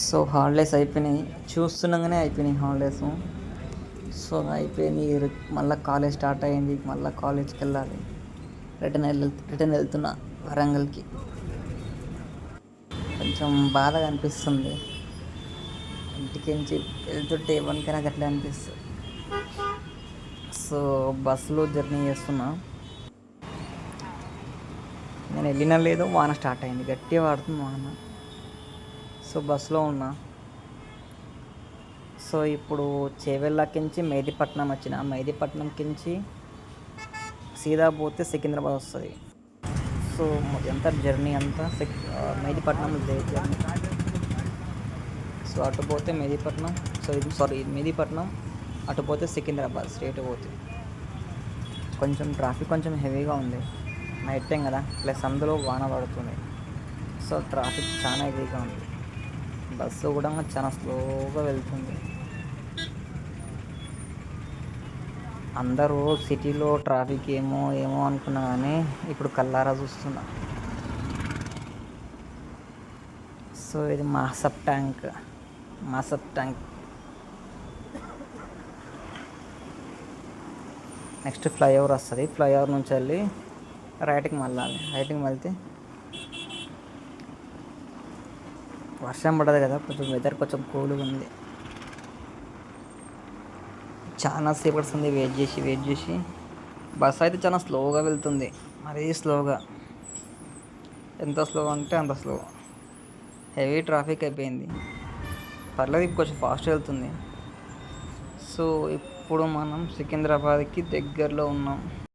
So holidays అయిపోయినాయి, చూస్తుండగానే అయిపోయినాయి హాలిడేస్. సో అయిపోయింది, మళ్ళీ కాలేజ్ స్టార్ట్ అయ్యింది, మళ్ళీ కాలేజ్కి వెళ్ళాలి. రిటర్న్ వెళ్తున్నా వరంగల్కి. కొంచెం బాధగా అనిపిస్తుంది, ఇంటికి నుంచి వెళ్తుంటే ఎవరికైనా అట్లా అనిపిస్తుంది. సో బస్సులో జర్నీ చేస్తున్నా. నేను వెళ్ళినా లేదు, వాన స్టార్ట్ అయింది, గట్టిగా పడుతుంది వాన. సో బస్సులో ఉన్నా. సో ఇప్పుడు చేవెళ్ళకించి మెహదీపట్నం వచ్చిన, మెహదీపట్నంకించి సీదా పోతే సికింద్రాబాద్ వస్తుంది. సో ఎంత జర్నీ అంతా మెహదీపట్నం జర్నీ. సో అటు పోతే మెహదీపట్నం, ఇది మెహదీపట్నం, అటు పోతే సికింద్రాబాద్ స్ట్రేట్ పోతే. కొంచెం ట్రాఫిక్ కొంచెం హెవీగా ఉంది, నైట్ టైం కదా, ప్లస్ అందులో వాన పడుతుంది. సో ట్రాఫిక్ చాలా హెవీగా ఉంది, బస్సు కూడా చాలా స్లోగా వెళ్తుంది. అందరూ సిటీలో ట్రాఫిక్ ఏమో ఏమో అనుకున్నా కానీ ఇప్పుడు కల్లారా చూస్తున్నా. సో ఇది మాసప్ ట్యాంక్. నెక్స్ట్ ఫ్లైఓవర్ వస్తుంది, ఫ్లైఓవర్ నుంచి వెళ్ళి రైట్కి వెళ్తే వర్షం పడదు కదా, కొంచెం వెదర్ కొంచెం కూల్గా ఉంది. చాలా సేపు పడుతుంది వెయిట్ చేసి. బస్ అయితే చాలా స్లోగా వెళ్తుంది, మరీ స్లోగా. ఎంత స్లో అంటే అంత స్లో, హెవీ ట్రాఫిక్ అయిపోయింది. పర్లేదు, కొంచెం ఫాస్ట్ వెళ్తుంది. సో ఇప్పుడు మనం సికింద్రాబాద్కి దగ్గరలో ఉన్నాం.